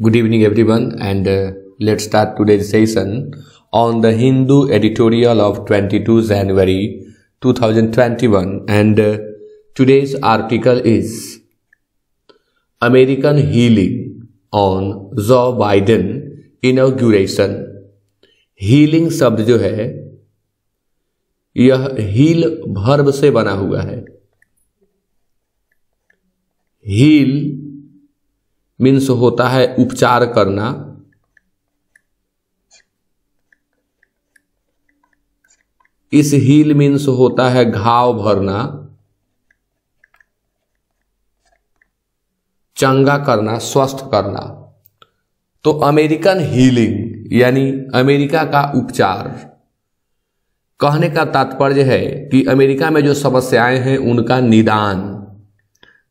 Good evening, everyone, and let's start today's session on the Hindu editorial of 22 January 2021. And today's article is American Healing on Joe Biden Inauguration. Healing शब्द जो है यह heal verb से बना हुआ है. Heal means होता है उपचार करना. इस हील मीन्स होता है घाव भरना, चंगा करना, स्वस्थ करना. तो अमेरिकन हीलिंग यानी अमेरिका का उपचार. कहने का तात्पर्य है कि अमेरिका में जो समस्याएं हैं उनका निदान.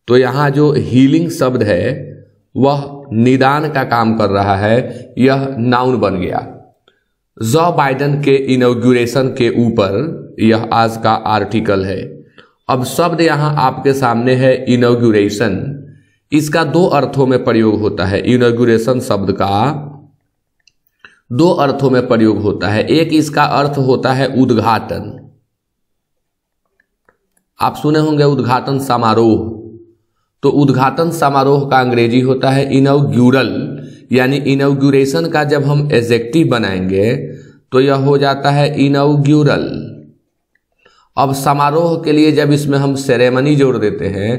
तो यहां जो हीलिंग शब्द है वह निदान का काम कर रहा है. यह नाउन बन गया. जो बाइडेन के इनॉग्रेशन के ऊपर यह आज का आर्टिकल है. अब शब्द यहां आपके सामने है इनॉग्रेशन. इसका दो अर्थों में प्रयोग होता है. इनॉग्रेशन शब्द का दो अर्थों में प्रयोग होता है. एक इसका अर्थ होता है उद्घाटन. आप सुने होंगे उद्घाटन समारोह. तो उद्घाटन समारोह का अंग्रेजी होता है इनॉग्यूरल. यानी इनॉग्यूरेशन का जब हम एडजेक्टिव बनाएंगे तो यह हो जाता है इनॉग्यूरल. अब समारोह के लिए जब इसमें हम सेरेमनी जोड़ देते हैं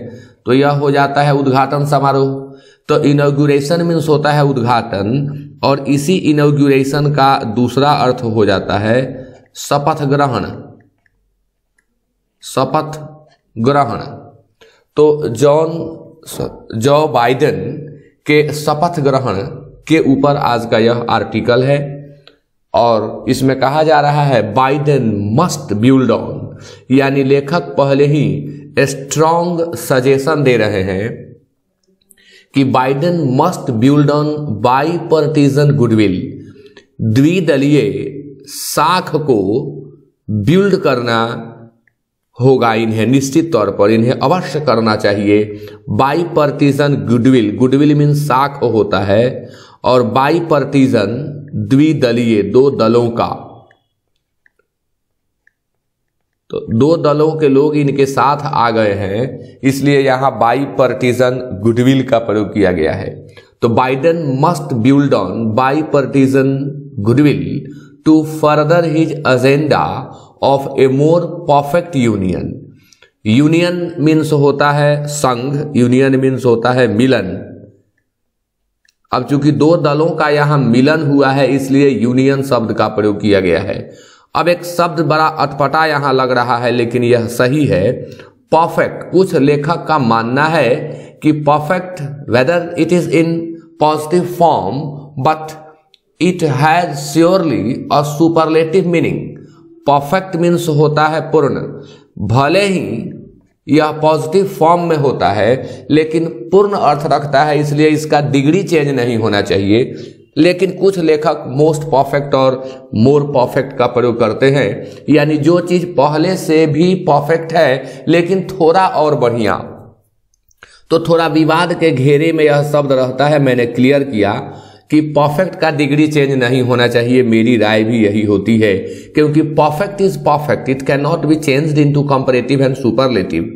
तो यह हो जाता है उद्घाटन समारोह. तो इनॉग्यूरेशन मीन्स होता है उद्घाटन, और इसी इनॉग्यूरेशन का दूसरा अर्थ हो जाता है शपथ ग्रहण. शपथ ग्रहण. तो जो बाइडेन के शपथ ग्रहण के ऊपर आज का यह आर्टिकल है. और इसमें कहा जा रहा है बाइडेन मस्ट बिल्ड ऑन. यानी लेखक पहले ही स्ट्रॉन्ग सजेशन दे रहे हैं कि Biden must build on bipartisan goodwill. द्विदलीय साख को बिल्ड करना होगा. इन्हें निश्चित तौर पर इन्हें अवश्य करना चाहिए. बाईपार्टीजन गुडविल. गुडविल मीन्स साख होता है, और बाईपार्टीजन द्विदलीय, दो दलों का. तो दो दलों के लोग इनके साथ आ गए हैं, इसलिए यहां बाईपार्टीजन गुडविल का प्रयोग किया गया है. तो Biden must build on bipartisan goodwill to further his agenda of a more perfect union. Union means होता है संघ, यूनियन मीन्स होता है मिलन. अब चूंकि दो दलों का यहां मिलन हुआ है इसलिए यूनियन शब्द का प्रयोग किया गया है. अब एक शब्द बड़ा अटपटा यहां लग रहा है लेकिन यह सही है. परफेक्ट. कुछ लेखक का मानना है कि perfect whether it is in positive form but it has surely a superlative meaning. Perfect means होता है पूर्ण. भले ही यह पॉजिटिव फॉर्म में होता है लेकिन पूर्ण अर्थ रखता है, इसलिए इसका डिग्री चेंज नहीं होना चाहिए. लेकिन कुछ लेखक मोस्ट परफेक्ट और मोर परफेक्ट का प्रयोग करते हैं. यानी जो चीज पहले से भी परफेक्ट है लेकिन थोड़ा और बढ़िया. तो थोड़ा विवाद के घेरे में यह शब्द रहता है. मैंने क्लियर किया कि परफेक्ट का डिग्री चेंज नहीं होना चाहिए. मेरी राय भी यही होती है, क्योंकि perfect is perfect. It can not be changed into comparative and superlative.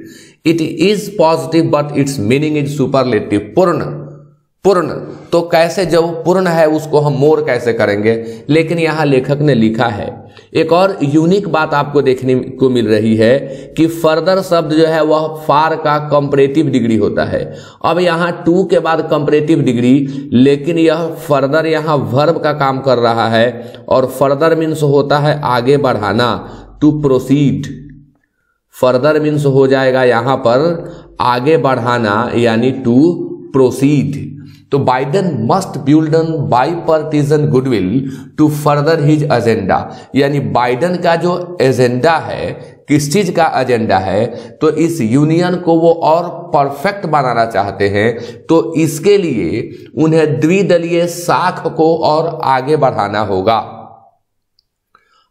It is positive but it's meaning is superlative. पूर्ण. पूर्ण. तो कैसे जब पूर्ण है उसको हम मोर कैसे करेंगे. लेकिन यहां लेखक ने लिखा है एक और यूनिक बात आपको देखने को मिल रही है कि फर्दर शब्द जो है वह फार का कंपैरेटिव डिग्री होता है. अब यहां टू के बाद कंपैरेटिव डिग्री, लेकिन यह फर्दर यहां वर्ब का काम कर रहा है. और फर्दर मीन्स होता है आगे बढ़ाना. To proceed. फर्दर मीन्स हो जाएगा यहां पर आगे बढ़ाना, यानी टू प्रोसीड. तो Biden must build on bipartisan goodwill to further his agenda. यानी बाइडेन का जो एजेंडा है, किस चीज का एजेंडा है, तो इस यूनियन को वो और परफेक्ट बनाना चाहते हैं. तो इसके लिए उन्हें द्विदलीय साख को और आगे बढ़ाना होगा.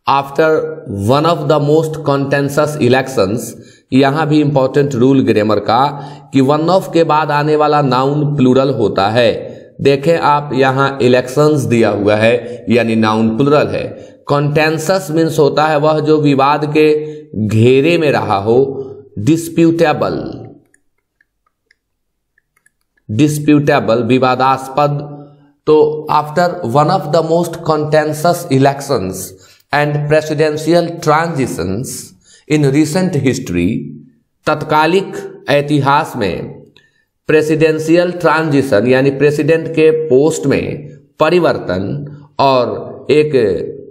After one of the most contentious elections, यहां भी इंपॉर्टेंट रूल ग्रामर का कि वन ऑफ के बाद आने वाला नाउन प्लूरल होता है. देखें आप यहाँ इलेक्शंस दिया हुआ है यानी नाउन प्लुरल है। कंटेंसस मीन्स होता है वह जो विवाद के घेरे में रहा हो। डिस्प्यूटेबल, डिस्प्यूटेबल विवादास्पद। तो after one of the most contentious elections and presidential transitions in recent history, तत्कालिक इतिहास में प्रेसिडेंशियल ट्रांजिशन यानी प्रेसिडेंट के पोस्ट में परिवर्तन और एक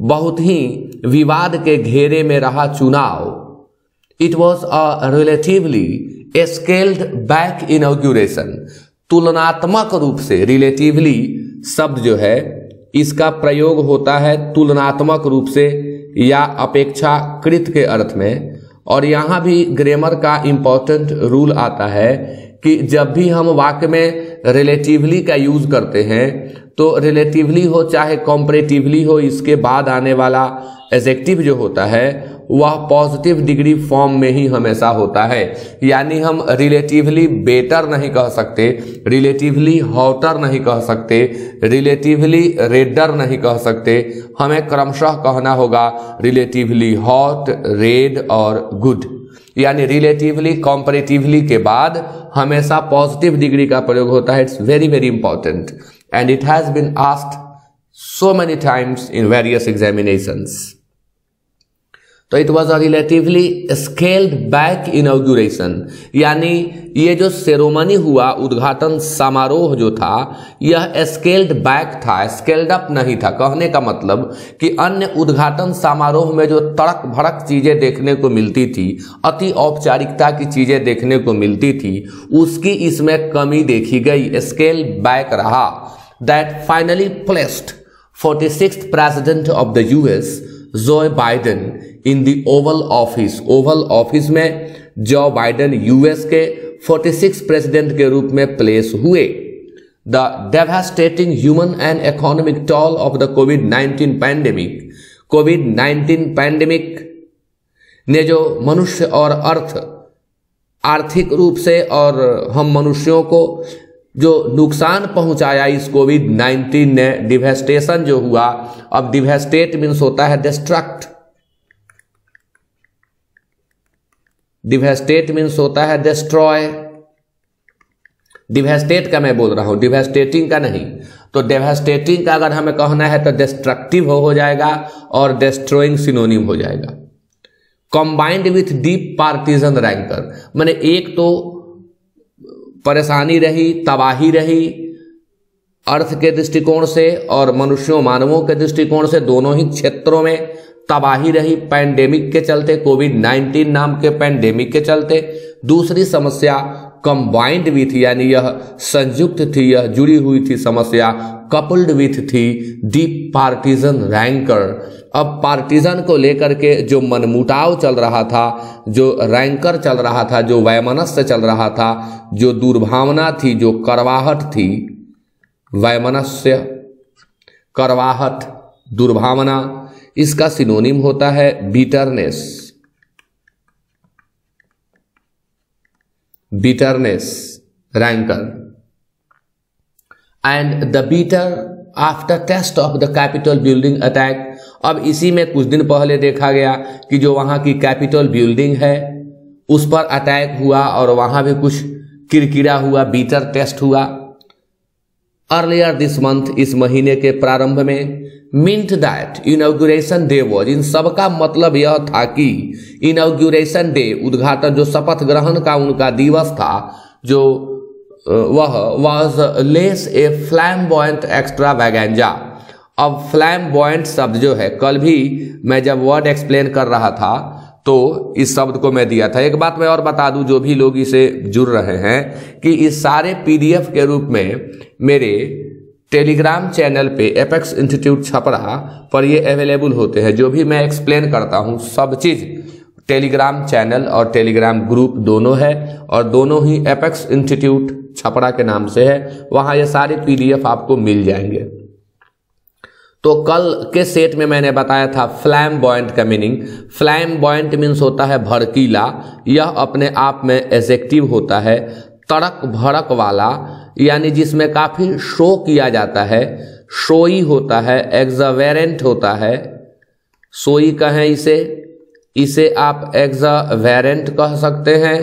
बहुत ही विवाद के घेरे में रहा चुनाव, it was a relatively scaled back inauguration. तुलनात्मक रूप से, रिलेटिवली शब्द जो है इसका प्रयोग होता है तुलनात्मक रूप से या अपेक्षाकृत के अर्थ में। और यहाँ भी ग्रामर का इंपॉर्टेंट रूल आता है कि जब भी हम वाक्य में रिलेटिवली का यूज करते हैं तो रिलेटिवली हो चाहे कंपैरेटिवली हो, इसके बाद आने वाला एडजेक्टिव जो होता है वह पॉजिटिव डिग्री फॉर्म में ही हमेशा होता है। यानी हम रिलेटिवली बेटर नहीं कह सकते, रिलेटिवली हॉटर नहीं कह सकते, रिलेटिवली रेडर नहीं कह सकते। हमें क्रमशः कहना होगा रिलेटिवली हॉट, रेड और गुड। यानी रिलेटिवली कंपैरेटिवली के बाद हमेशा पॉजिटिव डिग्री का प्रयोग होता है। It's very very important and it has been asked so many times in various examinations. तो it was a relatively scaled back inauguration, यानी ये जो सेरेमनी हुआ, उद्घाटन समारोह जो था, यह स्केल्ड बैक था, स्केल्ड अप नहीं था। कहने का मतलब कि अन्य उद्घाटन समारोह में जो तड़क भड़क चीजें देखने को मिलती थी, अति औपचारिकता की चीजें देखने को मिलती थी, उसकी इसमें कमी देखी गई, स्केल बैक रहा। That finally placed 46th president of the US Joe Biden in the Oval office. Oval office में जो बाइडेन यूएस के 46 प्रेसिडेंट के रूप में प्लेस हुए। The devastating human and economic toll of the कोविड-19 pandemic. कोविड-19 pandemic ने जो मनुष्य और आर्थिक रूप से और हम मनुष्यों को जो नुकसान पहुंचाया इस कोविड-19 ने, डिवेस्टेशन जो हुआ। अब डिवेस्टेट मीन्स होता है डिस्ट्रक्ट, डिवेस्टेट मीन्स होता है डिस्ट्रॉय। डिवेस्टेट का मैं बोल रहा हूं, डिवेस्टेटिंग का नहीं। तो डिवेस्टेटिंग का अगर हमें कहना है तो डिस्ट्रक्टिव हो जाएगा और डिस्ट्रॉइंग सिनोनिम हो जाएगा। Combined with deep partisan ranker, माने एक तो परेशानी रही, तबाही रही अर्थ के दृष्टिकोण से और मनुष्यों मानवों के दृष्टिकोण से, दोनों ही क्षेत्रों में तबाही रही पैंडेमिक के चलते, कोविड-19 नाम के पैंडेमिक के चलते। दूसरी समस्या कंबाइंड विथ, यानी यह संयुक्त थी, यह जुड़ी हुई थी समस्या, कपल्ड विथ थी डीप पार्टीजन रैंकर। अब पार्टीजन को लेकर के जो मनमुटाव चल रहा था, जो रैंकर चल रहा था, जो वैमनस्य चल रहा था, जो दुर्भावना थी, जो करवाहट थी, वैमनस्य, करवाहट, दुर्भावना, इसका सिनोनिम होता है bitterness. Bitterness, rancour. And the bitter aftertaste of the capital building attack. अब इसी में कुछ दिन पहले देखा गया कि जो वहां की कैपिटल बिल्डिंग है उस पर अटैक हुआ और वहां भी कुछ किरकिरा हुआ, बीटर टेस्ट हुआ। अर्लियर दिस मंथ, इस महीने के प्रारंभ में, meant that inauguration day was, इन सबका मतलब यह था कि इनॉग्रेशन डे, उद्घाटन, जो शपथ ग्रहण का उनका दिवस था, जो वह वॉज लेस ए फ्लैम्बॉयंट एक्स्ट्रावैगेंजा। अब फ्लैम्बॉयंट शब्द जो है, कल भी मैं जब वर्ड एक्सप्लेन कर रहा था तो इस शब्द को मैं दिया था। एक बात मैं और बता दूं, जो भी लोग इसे जुड़ रहे हैं, कि इस सारे पीडीएफ के रूप में मेरे टेलीग्राम चैनल पे एपेक्स इंस्टीट्यूट छपरा पर ये अवेलेबल होते हैं। जो भी मैं एक्सप्लेन करता हूँ सब चीज़ टेलीग्राम चैनल और टेलीग्राम ग्रुप दोनों है, और दोनों ही एपेक्स इंस्टीट्यूट छपरा के नाम से है। वहाँ ये सारे पीडीएफ आपको मिल जाएंगे। तो कल के सेट में मैंने बताया था फ्लैम्बॉयंट का मीनिंग। फ्लैम्बॉयंट मीन्स होता है भड़कीला, यह अपने आप में एडजेक्टिव होता है। तड़क भड़क वाला यानी जिसमें काफी शो किया जाता है, शोई होता है, एक्जावेरेंट होता है, शोई कहें इसे आप एक्जावेरेंट कह सकते हैं।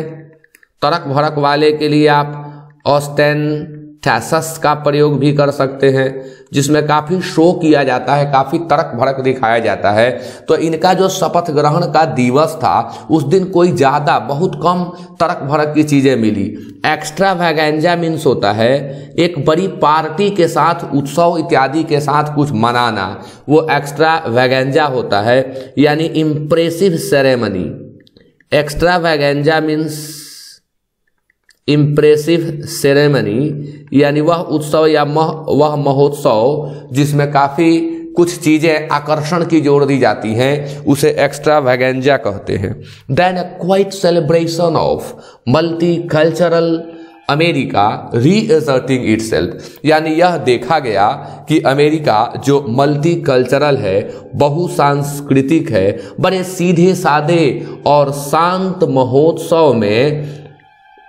तड़क भड़क वाले के लिए आप ऑस्टेंटाशस का प्रयोग भी कर सकते हैं, जिसमें काफी शो किया जाता है, काफी तड़क भड़क दिखाया जाता है। तो इनका जो शपथ ग्रहण का दिवस था उस दिन कोई ज्यादा बहुत कम तड़क भड़क की चीजें मिली। एक्स्ट्रावेगेंजा मीन्स होता है एक बड़ी पार्टी के साथ, उत्सव इत्यादि के साथ कुछ मनाना, वो एक्स्ट्रावेगेंजा होता है, यानी impressive ceremony. Extravaganza means impressive ceremony, यानी वह उत्सव या वह महोत्सव जिसमें काफी कुछ चीजें आकर्षण की जोड़ दी जाती हैं, उसे एक्स्ट्रावेगेंजा कहते हैं। Then a quiet celebration of multicultural America reasserting itself, यानी यह देखा गया कि अमेरिका जो मल्टीकल्चरल है, बहुसांस्कृतिक है, बड़े सीधे साधे और शांत महोत्सव में,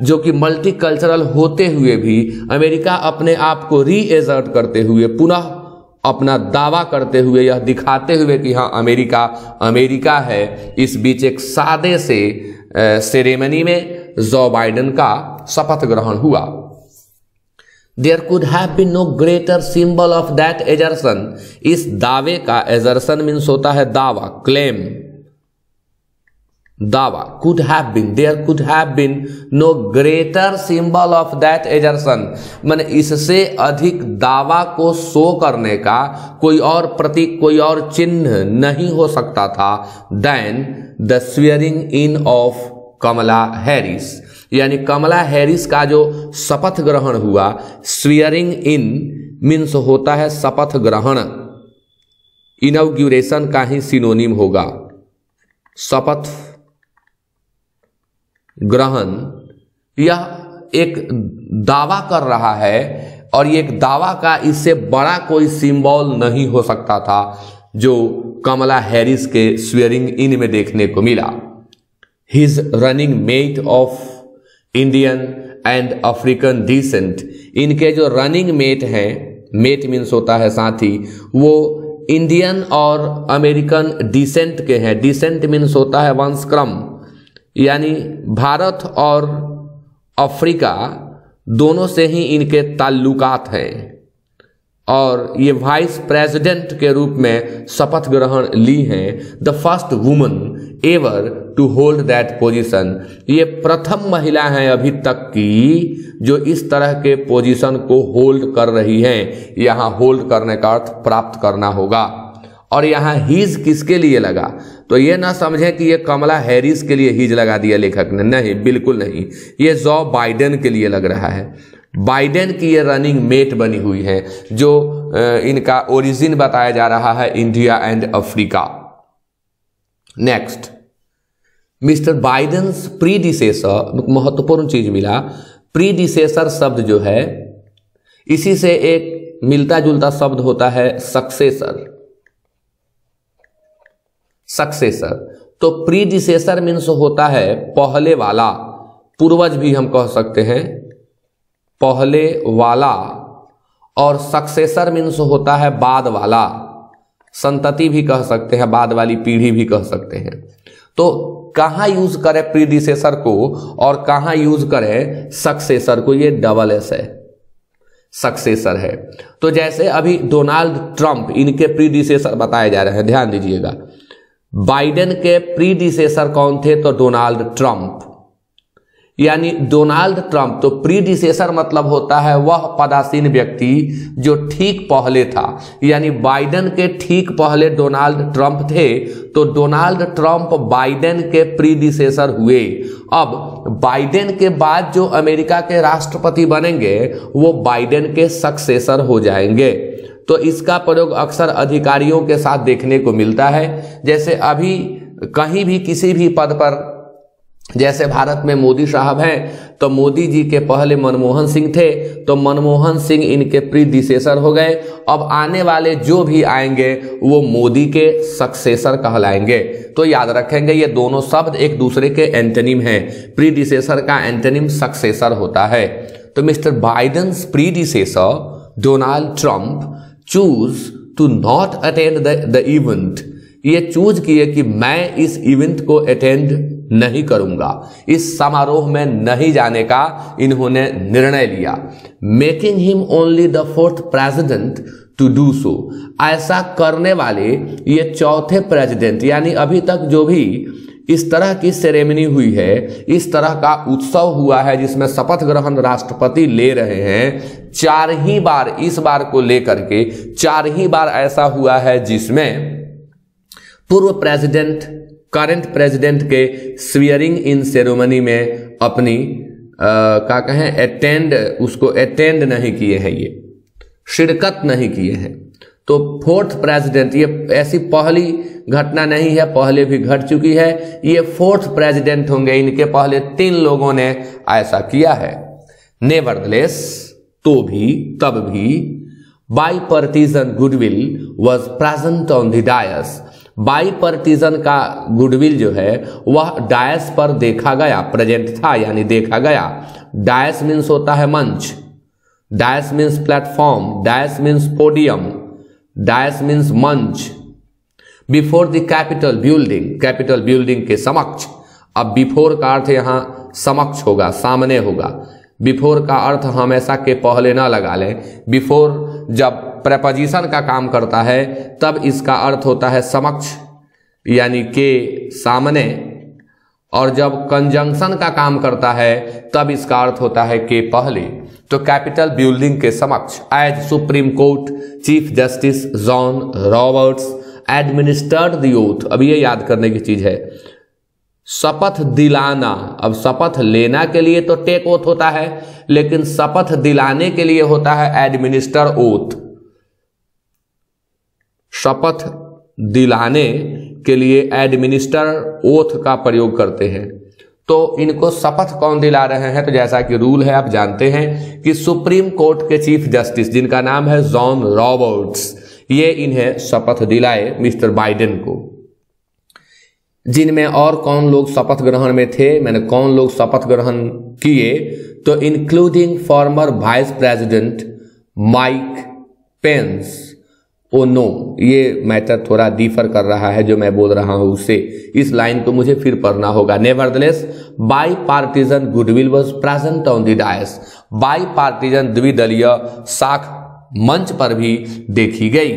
जो कि मल्टीकल्चरल होते हुए भी अमेरिका अपने आप को रीएसर्ट करते हुए, पुनः अपना दावा करते हुए, यह दिखाते हुए कि हाँ अमेरिका है, इस बीच एक सादे से सेरेमनी में जो बाइडेन का शपथ ग्रहण हुआ। There could have been no greater symbol of that assertion, इस दावे का, assertion मीन्स होता है दावा, क्लेम, दावा, could have been, there could have been no greater symbol of that assertion, माने इससे अधिक दावा को शो करने का कोई और प्रतीक, कोई और चिन्ह नहीं हो सकता था than the swearing in of Kamala Harris, यानी कमला हैरिस का जो शपथ ग्रहण हुआ। स्वेयरिंग इन मीन्स होता है शपथ ग्रहण, इनॉग्यूरेशन का ही सिनोनिम होगा शपथ ग्रहण। यह एक दावा कर रहा है और ये एक दावा का इससे बड़ा कोई सिंबल नहीं हो सकता था जो कमला हैरिस के स्वेयरिंग इन में देखने को मिला। His running mate of Indian and African descent, इनके जो रनिंग मेट हैं, मेट मीन्स होता है साथी, वो इंडियन और अमेरिकन डिसेंट के हैं। डिसेंट मीन्स होता है वंशक्रम, यानी भारत और अफ्रीका दोनों से ही इनके ताल्लुकात हैं और ये वाइस प्रेसिडेंट के रूप में शपथ ग्रहण ली हैं। The first woman ever to hold that position, ये प्रथम महिला हैं अभी तक की जो इस तरह के पोजीशन को होल्ड कर रही हैं। यहाँ होल्ड करने का अर्थ प्राप्त करना होगा। और यहाँ हीज किसके लिए लगा, तो ये ना समझें कि ये कमला हैरिस के लिए हीज लगा दिया लेखक ने, नहीं, बिल्कुल नहीं, ये जो बाइडेन के लिए लग रहा है। बाइडेन की ये रनिंग मेट बनी हुई है, जो इनका ओरिजिन बताया जा रहा है India and Africa. Next, mister Biden's predecessor, महत्वपूर्ण चीज मिला, प्रीडिसेसर शब्द जो है इसी से एक मिलता जुलता शब्द होता है सक्सेसर। सक्सेसर, तो प्रीडिसेसर मीन्स होता है पहले वाला, पूर्वज भी हम कह सकते हैं, पहले वाला, और सक्सेसर मीन्स होता है बाद वाला, संतति भी कह सकते हैं, बाद वाली पीढ़ी भी कह सकते हैं। तो कहाँ यूज करें प्रीडिसेसर को और कहाँ यूज करें सक्सेसर को, ये डबल एस है, सक्सेसर है। तो जैसे अभी डोनाल्ड ट्रंप, इनके प्रीडिसेसर बताए जा रहे हैं, ध्यान दीजिएगा। बाइडेन के प्रीडिसेसर कौन थे, तो डोनाल्ड ट्रंप, यानी डोनाल्ड ट्रंप, तो प्रीडिसेसर मतलब होता है वह पदासीन व्यक्ति जो ठीक पहले था, यानी बाइडेन के ठीक पहले डोनाल्ड ट्रंप थे, तो डोनाल्ड ट्रंप बाइडेन के प्रीडिसेसर हुए। अब बाइडेन के बाद जो अमेरिका के राष्ट्रपति बनेंगे वो बाइडेन के सक्सेसर हो जाएंगे। तो इसका प्रयोग अक्सर अधिकारियों के साथ देखने को मिलता है। जैसे अभी कहीं भी किसी भी पद पर, जैसे भारत में मोदी साहब हैं, तो मोदी जी के पहले मनमोहन सिंह थे, तो मनमोहन सिंह इनके प्रीडिसेसर हो गए। अब आने वाले जो भी आएंगे वो मोदी के सक्सेसर कहलाएंगे। तो याद रखेंगे ये दोनों शब्द एक दूसरे के एंटोनिम हैं। प्रीडिसेसर का एंटोनिम सक्सेसर होता है। तो mister Biden's predecessor Donald Trump chose to not attend the event, ये चूज किए कि मैं इस इवेंट को अटेंड नहीं करूंगा, इस समारोह में नहीं जाने का इन्होंने निर्णय लिया। Making him only the 4th president to do so, ऐसा करने वाले ये 4थे प्रेसिडेंट, यानी अभी तक जो भी इस तरह की सेरेमनी हुई है, इस तरह का उत्सव हुआ है जिसमें शपथ ग्रहण राष्ट्रपति ले रहे हैं, 4 ही बार, इस बार को लेकर के 4 ही बार ऐसा हुआ है जिसमें पूर्व प्रेसिडेंट करंट प्रेसिडेंट के स्वीयरिंग इन सेरेमनी में अपनी क्या कहें उसको अटेंड नहीं किए हैं, ये शिरकत नहीं किए हैं। तो 4th प्रेसिडेंट, ये ऐसी पहली घटना नहीं है, पहले भी घट चुकी है, ये 4th प्रेसिडेंट होंगे, इनके पहले 3 लोगों ने ऐसा किया है। नेवरदलेस, तो भी, तब भी, bipartisan goodwill was present on the dais, bipartisan का गुडविल जो है वह डायस पर देखा गया, प्रेजेंट था यानी देखा गया। डायस मीन्स होता है मंच, dais means platform, dais means podium, dais means मंच। Before the capital building, Capitol building के समक्ष, अब बिफोर का अर्थ यहां समक्ष होगा, सामने होगा। बिफोर का अर्थ हमेशा के पहले ना लगा लें, बिफोर जब प्रेपोजिशन का काम करता है तब इसका अर्थ होता है समक्ष यानी के सामने, और जब कंजंक्शन का काम करता है तब इसका अर्थ होता है के पहले। तो कैपिटल बिल्डिंग के समक्ष as Supreme Court Chief Justice John Roberts administered the oath, अब ये याद करने की चीज है, शपथ दिलाना। अब शपथ लेना के लिए तो टेक ओथ होता है, लेकिन शपथ दिलाने के लिए होता है एडमिनिस्टर ओथ। शपथ दिलाने के लिए एडमिनिस्टर ओथ का प्रयोग करते हैं। तो इनको शपथ कौन दिला रहे हैं, तो जैसा कि रूल है आप जानते हैं कि सुप्रीम कोर्ट के चीफ जस्टिस जिनका नाम है जॉन रॉबर्ट्स, ये इन्हें शपथ दिलाए मिस्टर बाइडेन को। जिनमें और कौन लोग शपथ ग्रहण में थे, मैंने कौन लोग शपथ ग्रहण किए, तो including former vice president Mike Pence. Oh no, ये मैटर थोड़ा डिफर कर रहा है जो मैं बोल रहा हूं उससे, इस लाइन को मुझे फिर पढ़ना होगा। Nevertheless bipartisan goodwill was present on the dais, bipartisan द्विदलीय साख मंच पर भी देखी गई।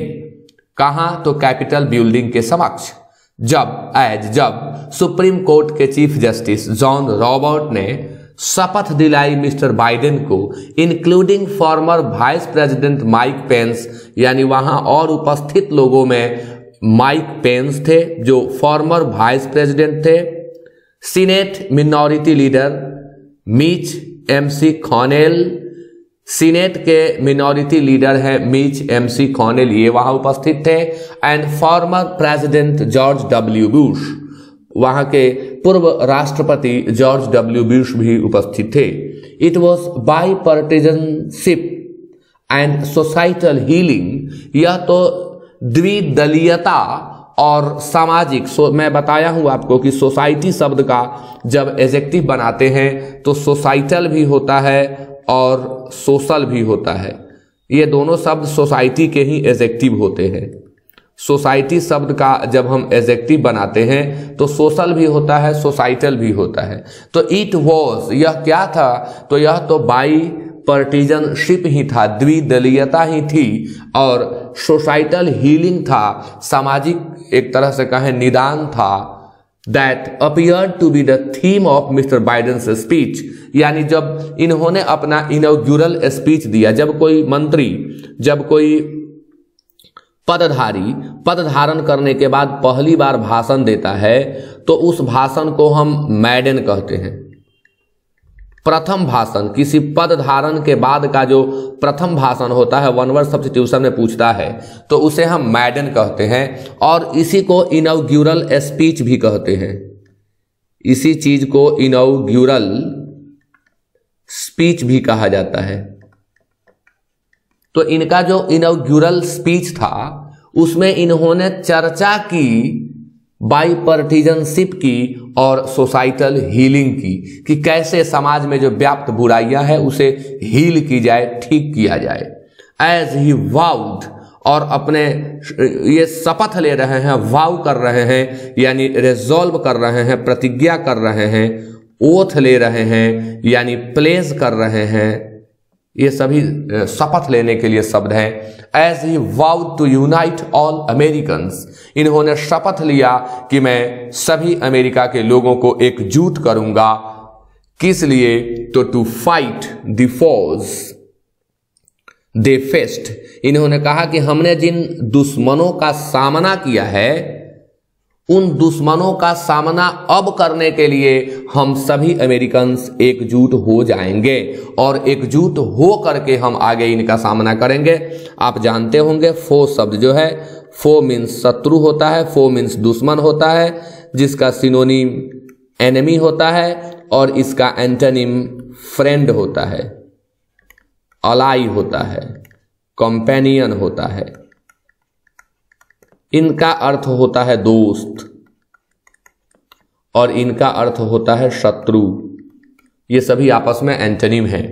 कहां, तो कैपिटल बिल्डिंग के समक्ष। जब सुप्रीम कोर्ट के चीफ जस्टिस जॉन रॉबर्ट ने शपथ दिलाई मिस्टर बाइडेन को, including former vice president Mike pens, यानी वहां और उपस्थित लोगों में माइक पेंस थे जो फॉर्मर वाइस प्रेसिडेंट थे, सीनेट मिनॉरिटी लीडर मीच एमसी कॉनेल, सीनेट के मिनॉरिटी लीडर है मीच एमसी कॉनेल, ये वहां उपस्थित थे, and former president George W Bush, वहां के पूर्व राष्ट्रपति जॉर्ज डब्ल्यू बुश भी उपस्थित थे। It was by partisanship and societal healing, यह तो द्विदलीयता और सामाजिक, मैं बताया हूं आपको कि सोसाइटी शब्द का जब एडजेक्टिव बनाते हैं तो सोसाइटल भी होता है और सोशल भी होता है, ये दोनों शब्द सोसाइटी के ही एडजेक्टिव होते हैं। सोसाइटी शब्द का जब हम एडजेक्टिव बनाते हैं तो सोशल भी होता है, सोसाइटल भी होता है। तो इट वॉज, यह क्या था, तो यह तो बाई पार्टीजनशिप ही था, द्विदलीयता ही थी, और सोसाइटल हीलिंग था, सामाजिक एक तरह से कहें निदान था। That appeared to be the theme of mister Biden's speech, यानी जब इन्होंने अपना इनॉग्यूरल स्पीच दिया, जब कोई मंत्री, जब कोई पदधारी पद धारण करने के बाद पहली बार भाषण देता है तो उस भाषण को हम मैडन कहते हैं। प्रथम भाषण, किसी पद धारण के बाद का जो प्रथम भाषण होता है, वन वर्ड सब्स्टिट्यूशन में पूछता है, तो उसे हम मैडन कहते हैं, और इसी को इनॉग्यूरल स्पीच भी कहते हैं। इसी चीज को इनॉग्यूरल स्पीच भी कहा जाता है। तो इनका जो इनॉग्यूरल स्पीच था उसमें इन्होंने चर्चा की बाईपार्टीजनशिप की और सोसाइटल हीलिंग की, कि कैसे समाज में जो व्याप्त बुराइयां हैं उसे हील की जाए, ठीक किया जाए। एज ही वाउड, और अपने ये शपथ ले रहे हैं, वाव कर रहे हैं यानी रिजॉल्व कर रहे हैं, प्रतिज्ञा कर रहे हैं, ओथ ले रहे हैं यानी प्लेज कर रहे हैं, ये सभी शपथ लेने के लिए शब्द हैं। As he vowed to unite all Americans, इन्होंने शपथ लिया कि मैं सभी अमेरिका के लोगों को एकजुट करूंगा। किस लिए? तो to fight the foes they faced, इन्होंने कहा कि हमने जिन दुश्मनों का सामना किया है उन दुश्मनों का सामना अब करने के लिए हम सभी अमेरिकन्स एकजुट हो जाएंगे और एकजुट हो करके हम आगे इनका सामना करेंगे। आप जानते होंगे फो शब्द जो है, फो मीन्स शत्रु होता है, फो मीन्स दुश्मन होता है, जिसका सिनोनिम एनिमी होता है और इसका एंटोनिम फ्रेंड होता है, अलाई होता है, कंपेनियन होता है। इनका अर्थ होता है दोस्त और इनका अर्थ होता है शत्रु। ये सभी आपस में एंटोनिम हैं।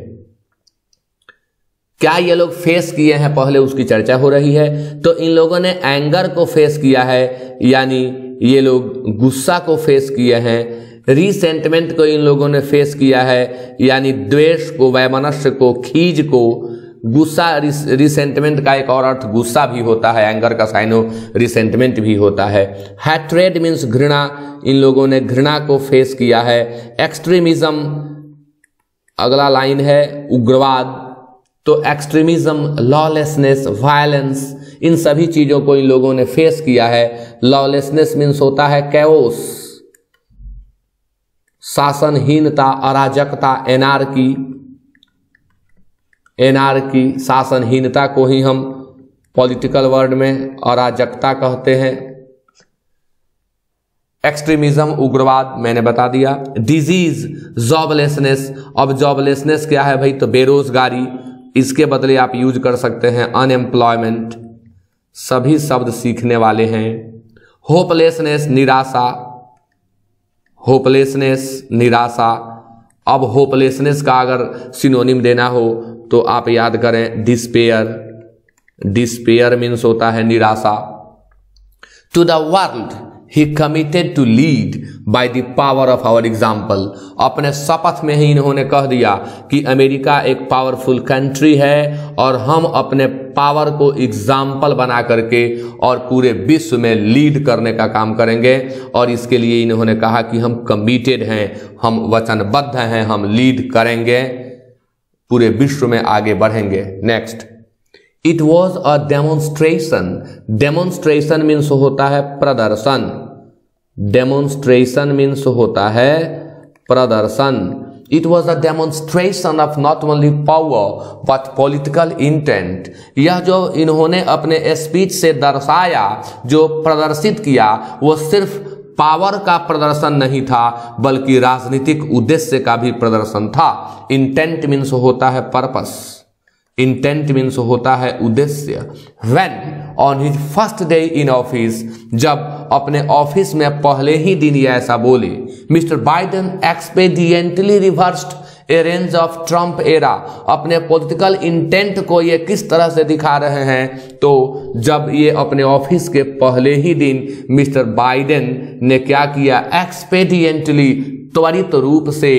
क्या ये लोग फेस किए हैं, पहले उसकी चर्चा हो रही है। तो इन लोगों ने एंगर को फेस किया है, यानी ये लोग गुस्सा को फेस किए हैं। रिसेंटमेंट को इन लोगों ने फेस किया है, यानी द्वेष को, वैमनस्य को, खीज को। गुस्सा, रिसेंटमेंट का एक और अर्थ गुस्सा भी होता है, एंगर का साइन रिसेंटमेंट भी होता है। हैट्रेड मीन्स घृणा, इन लोगों ने घृणा को फेस किया है। एक्सट्रीमिज्म, अगला लाइन है उग्रवाद, तो एक्सट्रीमिज्म, लॉलेसनेस, वायलेंस, इन सभी चीजों को इन लोगों ने फेस किया है। लॉलेसनेस मीन्स होता है कैओस, शासनहीनता, अराजकता, एनार्की, शासनहीनता को ही हम पॉलिटिकल वर्ड में अराजकता कहते हैं। एक्सट्रीमिज्म, उग्रवाद, मैंने बता दिया। डिजीज, जॉबलेसनेस, अब जॉबलेसनेस क्या है भाई? तो बेरोजगारी, इसके बदले आप यूज कर सकते हैं अनएम्प्लॉयमेंट। सभी शब्द सीखने वाले हैं। होपलेसनेस, निराशा, होपलेसनेस, निराशा। अब होपलेसनेस का अगर सिनोनिम देना हो तो आप याद करें डिस्पेयर। डिस्पेयर मीन्स होता है निराशा। To the world he committed to lead by the power of our example, अपने शपथ में ही इन्होंने कह दिया कि अमेरिका एक पावरफुल कंट्री है और हम अपने पावर को एग्जाम्पल बना करके और पूरे विश्व में लीड करने का काम करेंगे। और इसके लिए इन्होंने कहा कि हम कमिटेड हैं, हम वचनबद्ध हैं, हम लीड करेंगे, पूरे विश्व में आगे बढ़ेंगे। Next, it was a demonstration. Demonstration means होता है प्रदर्शन। डेमोन्स्ट्रेशन मीन्स होता है प्रदर्शन। It was a demonstration of not only power but political intent. यह जो इन्होंने अपने स्पीच से दर्शाया, जो प्रदर्शित किया, वो सिर्फ पावर का प्रदर्शन नहीं था बल्कि राजनीतिक उद्देश्य का भी प्रदर्शन था। इंटेंट मीन्स होता है पर्पस, इंटेंट मीन्स होता है उद्देश्य। When on his first day in office, जब अपने ऑफिस में पहले ही दिन ये ऐसा बोले, mister Biden expediently reversed a range of Trump era. अपने पॉलिटिकल इंटेंट को ये किस तरह से दिखा रहे हैं? तो जब ये अपने ऑफिस के पहले ही दिन मिस्टर बाइडेन ने क्या किया? एक्सपेडिएंटली, त्वरित रूप से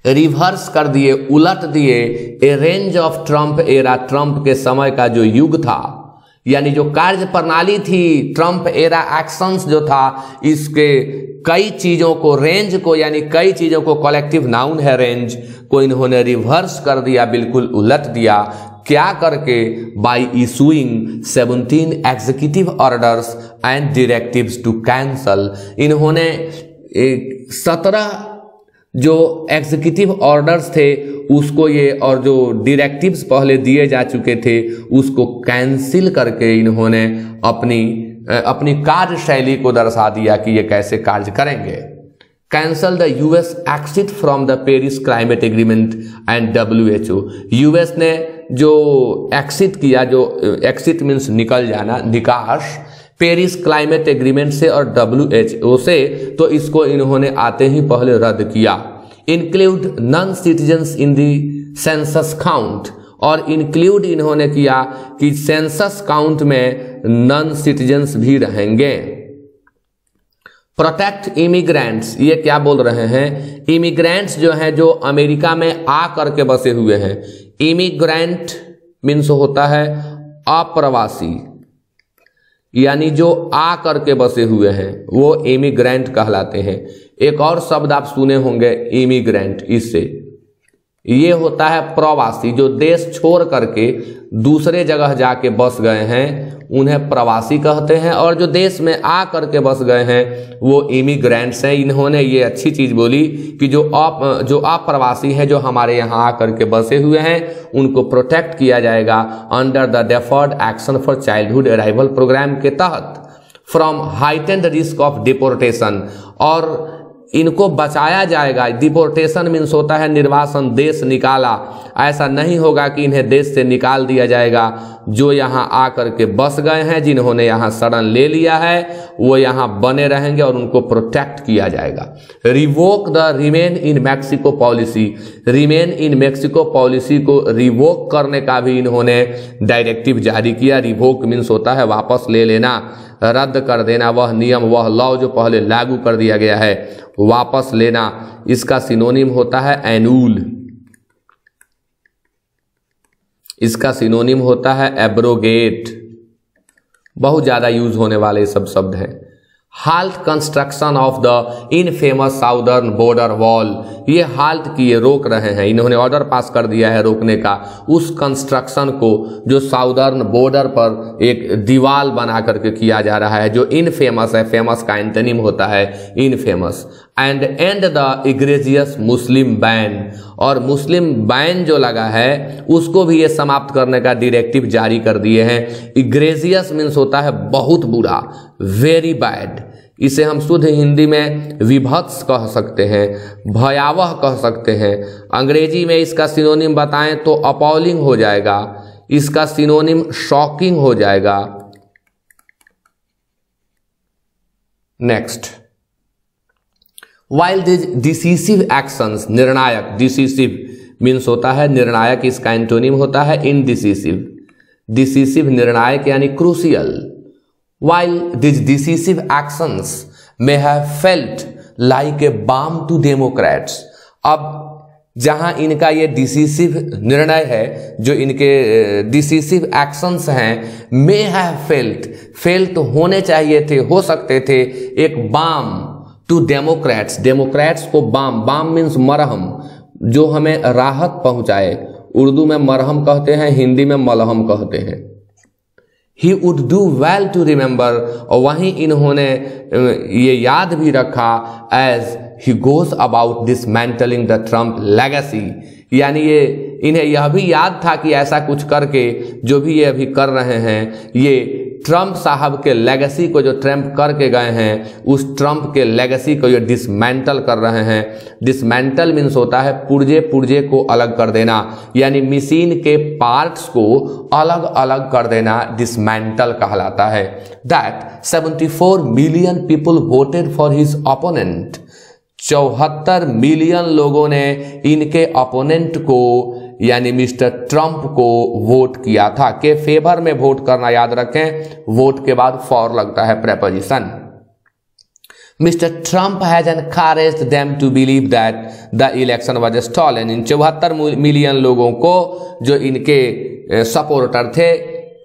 रिवर्स कर दिए, उलट दिए ए range of Trump era, Trump के समय का जो युग था, यानी जो कार्य प्रणाली थी, ट्रम्प एरा एक्शंस जो था, इसके कई चीजों को, रेंज को, यानी कई चीजों को, कलेक्टिव नाउन है रेंज को, इन्होंने रिवर्स कर दिया, बिल्कुल उलट दिया। क्या करके? By issuing 17 executive orders and directives to cancel. इन्होंने 17 जो एग्जीक्यूटिव ऑर्डर्स थे उसको ये, और जो डायरेक्टिव्स पहले दिए जा चुके थे उसको कैंसिल करके इन्होंने अपनी कार्यशैली को दर्शा दिया कि ये कैसे कार्य करेंगे। Cancel the US exit from the Paris climate agreement and WHO। US ने जो एक्सिट किया, जो एक्सिट मीन्स निकल जाना, निकाश, पेरिस क्लाइमेट एग्रीमेंट से और WHO से, तो इसको इन्होंने आते ही पहले रद्द किया। इंक्लूड नॉन सिटीजन्स इन दी सेंसस काउंट, और इंक्लूड इन्होंने किया कि सेंसस काउंट में नॉन सिटीजन्स भी रहेंगे। प्रोटेक्ट इमिग्रेंट्स, ये क्या बोल रहे हैं, इमिग्रेंट्स जो हैं जो अमेरिका में आ करके बसे हुए हैं। इमिग्रेंट मीन्स होता है अप्रवासी, यानी जो आ करके बसे हुए हैं वो इमिग्रेंट कहलाते हैं। एक और शब्द आप सुने होंगे इमिग्रेंट, इससे ये होता है प्रवासी, जो देश छोड़ करके दूसरे जगह जाके बस गए हैं उन्हें प्रवासी कहते हैं, और जो देश में आ करके बस गए हैं वो इमिग्रेंट्स हैं। इन्होंने ये अच्छी चीज बोली कि जो अप्रवासी हैं, जो हमारे यहाँ आ करके बसे हुए हैं, उनको प्रोटेक्ट किया जाएगा under the deferred action for childhood arrival program के तहत from heightened risk of deportation, और इनको बचाया जाएगा। डिपोर्टेशन मीन्स होता है निर्वासन, देश निकाला। ऐसा नहीं होगा कि इन्हें देश से निकाल दिया जाएगा। जो यहाँ आकर के बस गए हैं, जिन्होंने यहाँ शरण ले लिया है, वो यहाँ बने रहेंगे और उनको प्रोटेक्ट किया जाएगा। Revoke the remain in Mexico policy, remain in Mexico policy को रिवोक करने का भी इन्होंने डायरेक्टिव जारी किया। रिवोक मीन्स होता है वापस ले लेना, रद्द कर देना, वह नियम वह लॉ जो पहले लागू कर दिया गया है वापस लेना। इसका सिनोनिम होता है एनूल, इसका सिनोनिम होता है एब्रोगेट। बहुत ज्यादा यूज होने वाले सब शब्द हैं। Halt construction of the infamous southern border wall, ये हाल्ट किए, रोक रहे हैं, इन्होंने ऑर्डर पास कर दिया है रोकने का उस कंस्ट्रक्शन को जो साउदर्न बॉर्डर पर एक दीवार बना करके किया जा रहा है, जो इनफेमस है। फेमस का एंटोनिम होता है infamous. And and the egregious Muslim ban, और मुस्लिम बैन जो लगा है उसको भी ये समाप्त करने का डायरेक्टिव जारी कर दिए हैं। इग्रेजियस मीन्स होता है बहुत बुरा, वेरी बैड। इसे हम शुद्ध हिंदी में विभत्स कह सकते हैं, भयावह कह सकते हैं। अंग्रेजी में इसका सिनोनिम बताएं तो अपॉलिंग हो जाएगा, इसका सिनोनिम शॉकिंग हो जाएगा। Next, while this decisive actions, निर्णायक, डिसीसिव मीन्स होता है निर्णायक, इसका एंटोनिम होता है इनडिसीसिव। डिसीसिव निर्णायक यानी crucial. While these decisive actions may have felt like a balm to Democrats, अब जहां इनका ये डिसीसिव निर्णय है, जो इनके डिसीसिव एक्शंस हैं, may have felt होने चाहिए थे, हो सकते थे, एक बाम टू डेमोक्रेट्स, डेमोक्रेट्स को बाम, बाम मीन्स मरहम, जो हमें राहत पहुंचाए। उर्दू में मरहम कहते हैं, हिंदी में मलहम कहते हैं। He would do well to remember, और वहीं इन्होंने ये याद भी रखा as he goes about dismantling the Trump legacy, यानी ये इन्हें यह भी याद था कि ऐसा कुछ करके जो भी ये अभी कर रहे हैं, ये ट्रम्प साहब के लेगेसी को जो ट्रम्प करके गए हैं, उस ट्रम्प के लेगेसी को ये डिसमेंटल कर रहे हैं। डिसमेंटल मीन्स होता है पुर्जे पुर्जे को अलग कर देना, यानी मशीन के पार्ट्स को अलग अलग कर देना डिसमेंटल कहलाता है। That 74 million people voted for his opponent, 74 million लोगों ने इनके ओपोनेंट को यानी मिस्टर ट्रंप को वोट किया था। के फेवर में वोट करना याद रखें, वोट के बाद फॉर लगता है preposition. Mr Trump has encouraged them to believe that the election was stolen, इन 74 मिलियन लोगों को जो इनके सपोर्टर थे,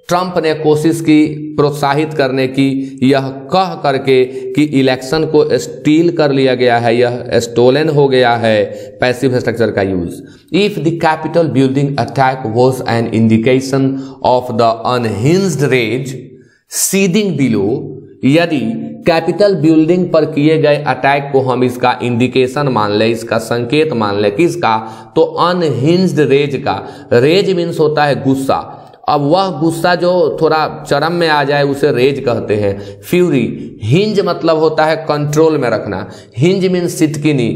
ट्रंप ने कोशिश की प्रोत्साहित करने की, यह कह करके कि इलेक्शन को स्टील कर लिया गया है, यह स्टोलन हो गया है, पैसिव स्ट्रक्चर का use. If the capital building attack was an indication of the unhinged rage seething below, यदि कैपिटल बिल्डिंग पर किए गए अटैक को हम इसका इंडिकेशन मान ले, इसका संकेत मान ले, किसका, तो अनहिंज्ड रेज का। रेज मीन्स होता है गुस्सा। अब वह गुस्सा जो थोड़ा चरम में आ जाए उसे रेज कहते हैं। फ्यूरी, हिंज मतलब होता है कंट्रोल में रखना, हिंज मीन्स सिटकिनी।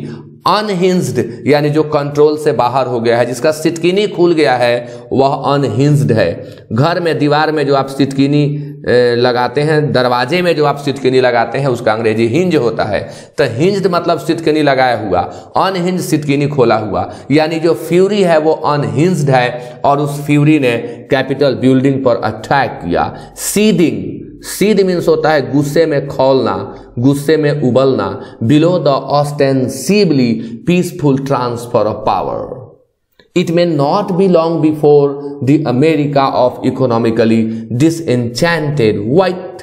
अनहिंज्ड यानी जो कंट्रोल से बाहर हो गया है, जिसका सिटकिनी खुल गया है वह अनहिंज्ड है। घर में दीवार में जो आप सिटकिनी लगाते हैं, दरवाजे में जो आप सिटकिनी लगाते हैं उसका अंग्रेजी हिंज होता है। तो हिंज्ड मतलब सिटकिनी लगाया हुआ, अनहिंज सिटकिनी खोला हुआ, यानी जो फ्यूरी है वो अनहिंज्ड है और उस फ्यूरी ने कैपिटल बिल्डिंग पर अटैक किया। सीड मीन्स होता है गुस्से में खौलना, गुस्से में उबलना। Below the ostensibly peaceful transfer of power, it may not be long before the America of economically disenchanted white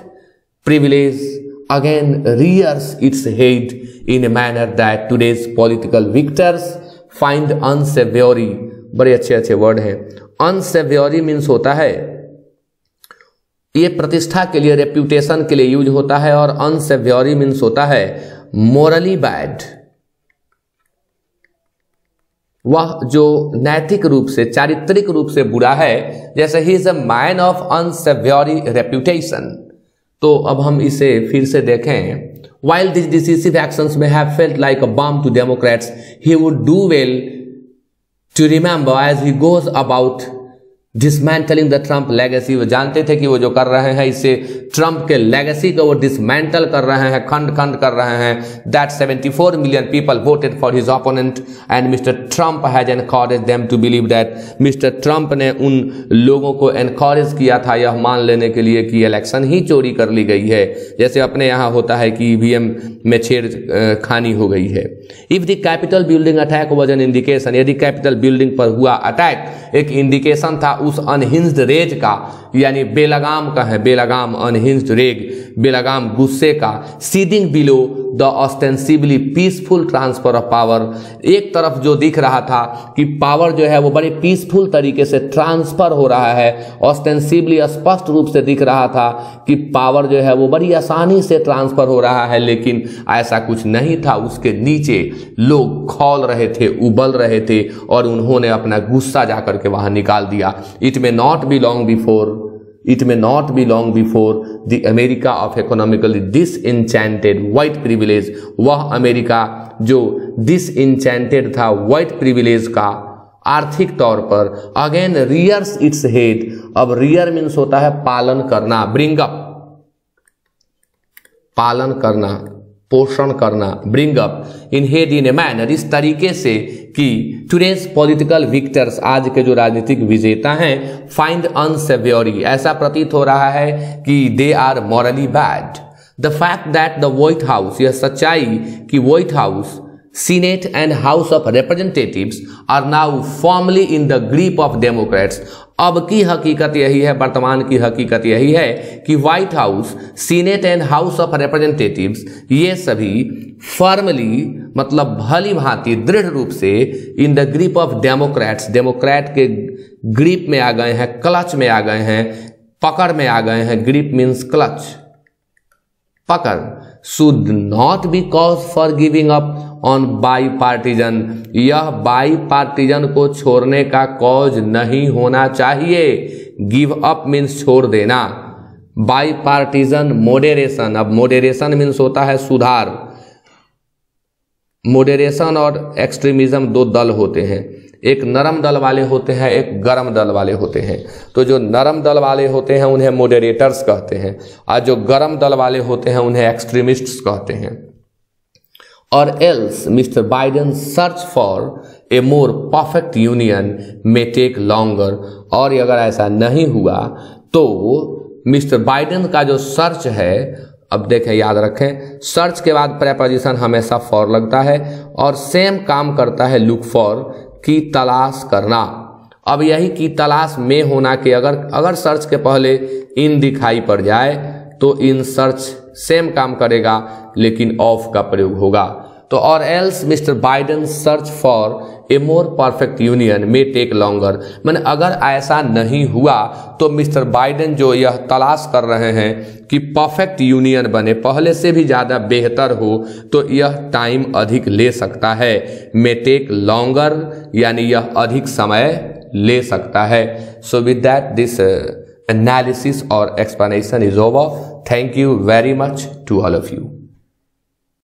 privilege again rears its head in a manner that today's political victors find unsavory। बड़े अच्छे word हैं। unsavory means होता है, ये प्रतिष्ठा के लिए, reputation के लिए यूज होता है, और unsavory मीन्स होता है मोरली बैड। वह जो नैतिक रूप से, चारित्रिक रूप से बुरा है, जैसे ही is a man of unsavoury reputation. तो अब हम इसे फिर से देखें। While these decisive actions may have felt like a bomb to Democrats, he would do well to remember as he goes about dismantling the Trump legacy. वो जानते थे कि वो जो कर रहे हैं इससे ट्रम्प के लेगेसी को वो डिसमेंटल कर रहे हैं, खंड खंड कर रहे हैं। That 74 million people voted for his opponent and Mr Trump has encourage them to believe that. Mr Trump ने उन लोगों को एनकरेज किया था यह मान लेने के लिए कि इलेक्शन ही चोरी कर ली गई है, जैसे अपने यहाँ होता है कि ईवीएम में छेड़खानी हो गई है। If the capital building attack was an indication, यदि कैपिटल बिल्डिंग पर हुआ अटैक एक इंडिकेशन था उस अनहिंज्ड रेज का, यानी बेलगाम का है, बेलगाम अनहिंज्ड रेग, बेलगाम गुस्से का। Seeding below the ostensibly peaceful transfer of power, एक तरफ जो दिख रहा था कि पावर जो है वो बड़े पीसफुल तरीके से ट्रांसफर हो रहा है, ऑस्टेंसिबली स्पष्ट रूप से दिख रहा था कि पावर जो है वो बड़ी आसानी से ट्रांसफर हो रहा है, लेकिन ऐसा कुछ नहीं था। उसके नीचे लोग खौल रहे थे, उबल रहे थे, और उन्होंने अपना गुस्सा जाकर के वहां निकाल दिया। It may not be long before the America of economically disenchanted white privilege, वह अमेरिका जो disenchanted था white privilege का आर्थिक तौर पर, अगेन rears its head। अब rear मीन्स होता है पालन करना, bring up, पालन करना, पोषण करना, bring up in head in a manner, इस तरीके से कि टुडेज पॉलिटिकल विक्टर्स, आज के जो राजनीतिक विजेता हैं, फाइंड अनसेव्योरी, ऐसा प्रतीत हो रहा है कि they are morally bad. The fact that the White House, यह सच्चाई कि White House, Senate and House of Representatives are now formally in the grip of Democrats. अब की हकीकत यही है, वर्तमान की हकीकत यही है कि White House, Senate and House of representatives, ये सभी फॉर्मली मतलब भली भांति दृढ़ रूप से इन the grip of Democrats, Democrat के ग्रिप में आ गए हैं, क्लच में आ गए हैं, पकड़ में आ गए हैं। ग्रिप मीन्स क्लच, पकड़। Should not be cause for giving up on by partisan, यह बाई पार्टीजन को छोड़ने का कॉज नहीं होना चाहिए। गिव अप मीन्स छोड़ देना, बाई पार्टीजन मोडेरेशन। अब मोडेरेशन मीन्स होता है सुधार। मोडेरेशन और एक्सट्रीमिज्म दो दल होते हैं, एक नरम दल वाले होते हैं, एक गरम दल वाले होते हैं। तो जो नरम दल वाले होते हैं उन्हें मॉडरेटर्स कहते हैं, और जो गरम दल वाले होते हैं उन्हें एक्सट्रीमिस्ट्स कहते हैं। Or else Mr Biden search for a more perfect union may take longer, और अगर ऐसा नहीं हुआ तो मिस्टर बाइडेन का जो सर्च है, अब देखें, याद रखें, सर्च के बाद प्रेपोजिशन हमेशा फॉर लगता है, और सेम काम करता है लुक फॉर, की तलाश करना। अब यही की तलाश में होना कि अगर सर्च के पहले इन दिखाई पड़ जाए तो इन सर्च सेम काम करेगा लेकिन ऑफ का प्रयोग होगा। तो or else Mr Biden search for a more perfect union may take longer, मैंने अगर ऐसा नहीं हुआ तो मिस्टर बाइडेन जो यह तलाश कर रहे हैं कि परफेक्ट यूनियन बने, पहले से भी ज़्यादा बेहतर हो, तो यह टाइम अधिक ले सकता है। मे टेक लॉन्गर यानी यह अधिक समय ले सकता है। So with that this analysis or explanation is over. Thank you very much to all of you.